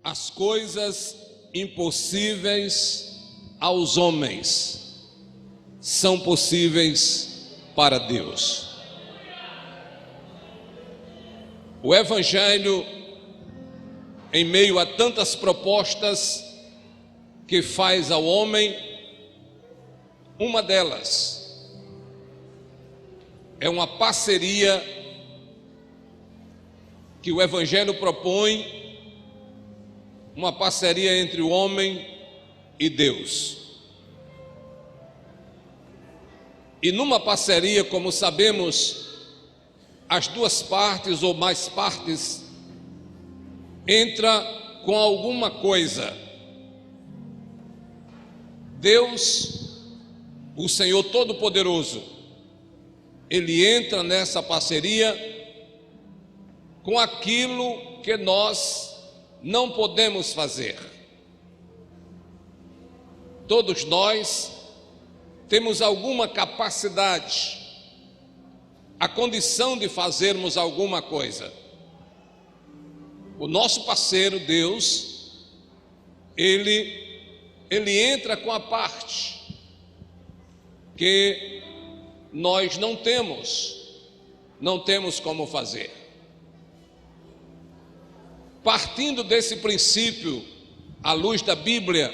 As coisas impossíveis aos homens são possíveis para Deus. O Evangelho, em meio a tantas propostas que faz ao homem, uma delas é uma parceria que o Evangelho propõe, uma parceria entre o homem e Deus. E numa parceria, como sabemos, as duas partes ou mais partes entra com alguma coisa. Deus, o Senhor Todo-Poderoso, Ele entra nessa parceria com aquilo que nós não podemos fazer. Todos nós temos alguma capacidade, a condição de fazermos alguma coisa. O nosso parceiro, Deus, ele entra com a parte que nós não temos como fazer. Partindo desse princípio, à luz da Bíblia,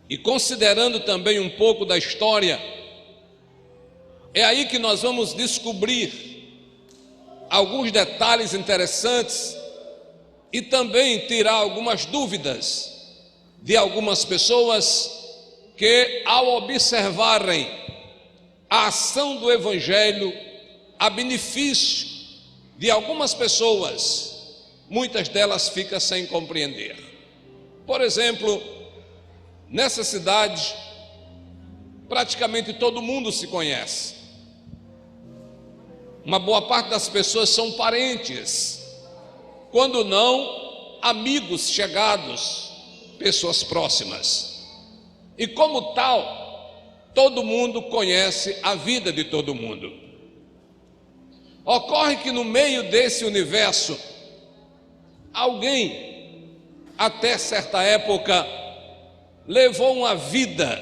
e considerando também um pouco da história, é aí que nós vamos descobrir alguns detalhes interessantes e também tirar algumas dúvidas de algumas pessoas que, ao observarem a ação do Evangelho a benefício de algumas pessoas, muitas delas ficam sem compreender. Por exemplo, nessa cidade, praticamente todo mundo se conhece. Uma boa parte das pessoas são parentes, quando não, amigos chegados, pessoas próximas. E como tal, todo mundo conhece a vida de todo mundo. Ocorre que no meio desse universo, alguém, até certa época, levou uma vida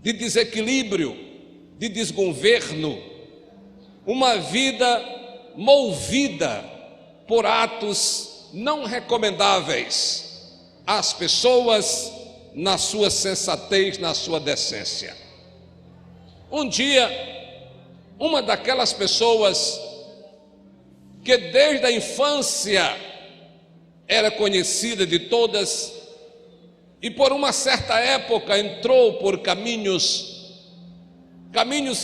de desequilíbrio, de desgoverno, uma vida movida por atos não recomendáveis às pessoas na sua sensatez, na sua decência. Um dia, uma daquelas pessoas que desde a infância era conhecida de todas e por uma certa época entrou por caminhos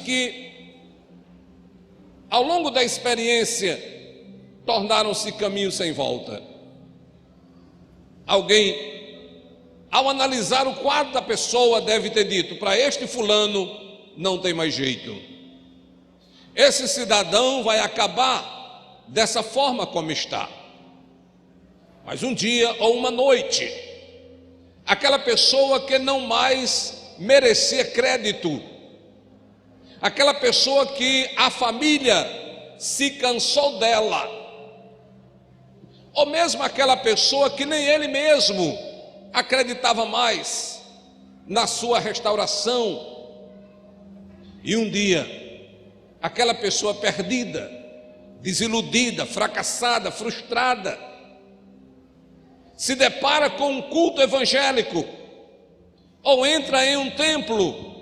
que ao longo da experiência tornaram-se caminhos sem volta. Alguém, ao analisar o quadro da pessoa, deve ter dito: para este fulano não tem mais jeito, esse cidadão vai acabar dessa forma como está. Mas um dia ou uma noite, aquela pessoa que não mais merecia crédito, aquela pessoa que a família se cansou dela, ou mesmo aquela pessoa que nem ele mesmo acreditava mais na sua restauração, e um dia aquela pessoa perdida, desiludida, fracassada, frustrada, se depara com um culto evangélico, ou entra em um templo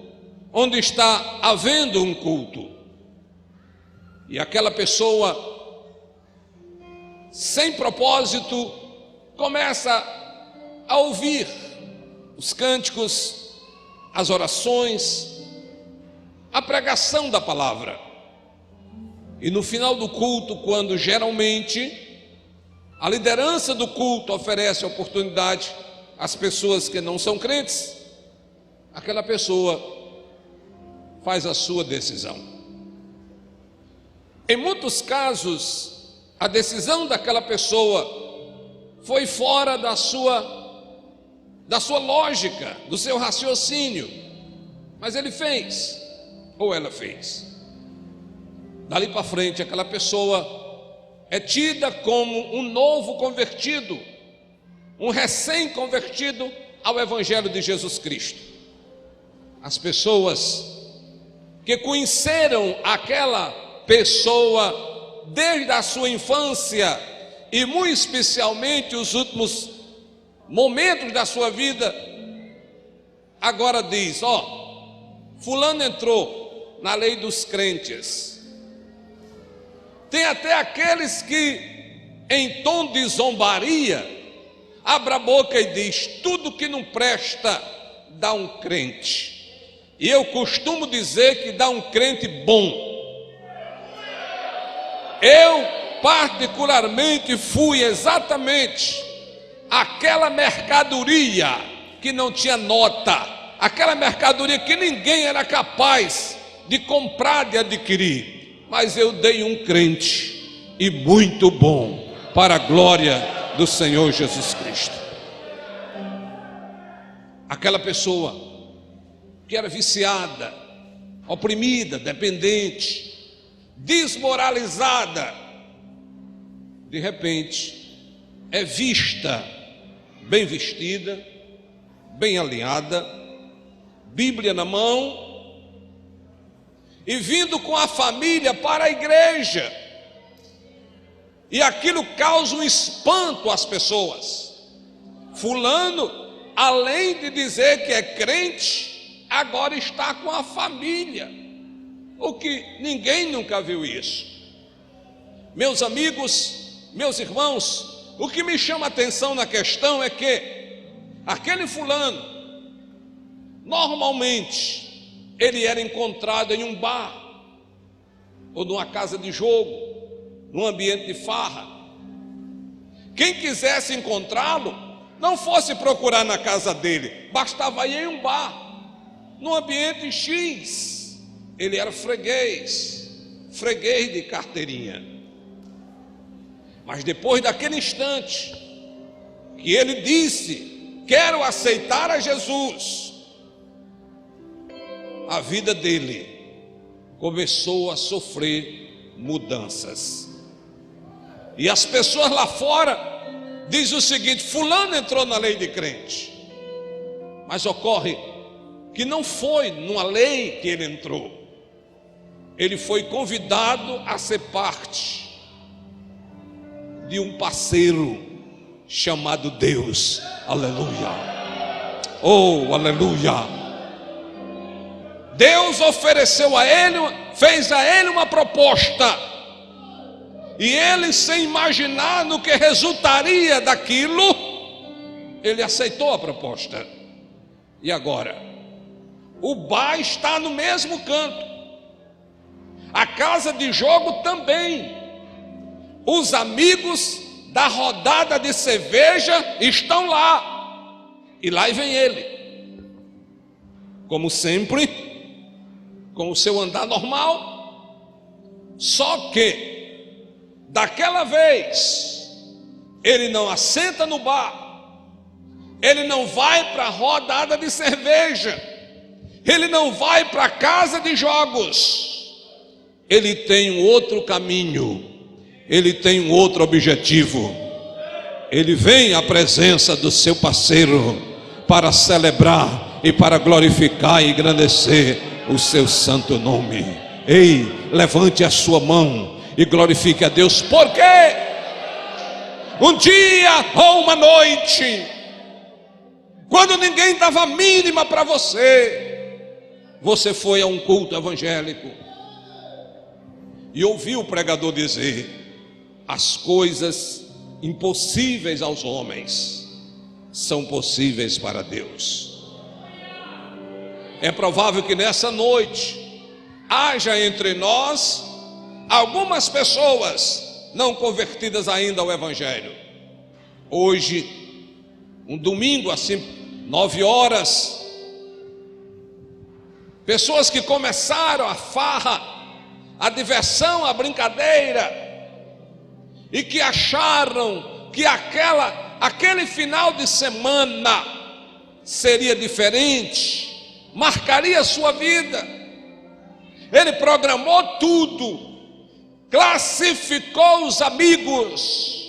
onde está havendo um culto, e aquela pessoa, sem propósito, começa a ouvir os cânticos, as orações, a pregação da palavra. E no final do culto, quando geralmente a liderança do culto oferece oportunidade às pessoas que não são crentes, aquela pessoa faz a sua decisão. Em muitos casos, a decisão daquela pessoa foi fora da sua lógica, do seu raciocínio, mas ele fez, ou ela fez. Dali para frente, aquela pessoa é tida como um novo convertido, um recém-convertido ao Evangelho de Jesus Cristo. As pessoas que conheceram aquela pessoa desde a sua infância e muito especialmente os últimos momentos da sua vida, agora diz: fulano entrou na lei dos crentes. Tem até aqueles que, em tom de zombaria, abre a boca e diz: tudo que não presta dá um crente. E eu costumo dizer que dá um crente bom. Eu particularmente fui exatamente aquela mercadoria que não tinha nota, aquela mercadoria que ninguém era capaz de comprar, de adquirir, mas eu dei um crente, e muito bom, para a glória do Senhor Jesus Cristo. Aquela pessoa que era viciada, oprimida, dependente, desmoralizada, de repente é vista, bem vestida, bem alinhada, Bíblia na mão, e vindo com a família para a igreja, e aquilo causa um espanto às pessoas. Fulano, além de dizer que é crente, agora está com a família, o que ninguém nunca viu isso. Meus amigos, meus irmãos, o que me chama a atenção na questão é que aquele fulano, normalmente, ele era encontrado em um bar, ou numa casa de jogo, num ambiente de farra. Quem quisesse encontrá-lo, não fosse procurar na casa dele, bastava ir em um bar, no ambiente X. Ele era freguês de carteirinha. Mas depois daquele instante que ele disse: quero aceitar a Jesus, a vida dele começou a sofrer mudanças. E as pessoas lá fora dizem o seguinte: fulano entrou na lei de crente. Mas ocorre que não foi numa lei que ele entrou, ele foi convidado a ser parte de um parceiro chamado Deus. Aleluia, oh aleluia. Deus ofereceu a ele, fez a ele uma proposta, e ele, sem imaginar no que resultaria daquilo, ele aceitou a proposta. E agora o bar está no mesmo canto, a casa de jogo também, os amigos da rodada de cerveja estão lá, e lá vem ele, como sempre, com o seu andar normal. Só que daquela vez ele não assenta no bar, ele não vai para a rodada de cerveja, ele não vai para a casa de jogos, ele tem um outro caminho, ele tem um outro objetivo. Ele vem à presença do seu parceiro para celebrar e para glorificar e engrandecer o seu santo nome. Ei, levante a sua mão e glorifique a Deus, porque um dia ou uma noite, quando ninguém dava mínima para você, você foi a um culto evangélico e ouviu o pregador dizer: as coisas impossíveis aos homens são possíveis para Deus. É provável que nessa noite haja entre nós algumas pessoas não convertidas ainda ao Evangelho. Hoje, um domingo assim, 9 horas, pessoas que começaram a farra, a diversão, a brincadeira, e que acharam que aquele final de semana seria diferente, marcaria a sua vida. Ele programou tudo, classificou os amigos,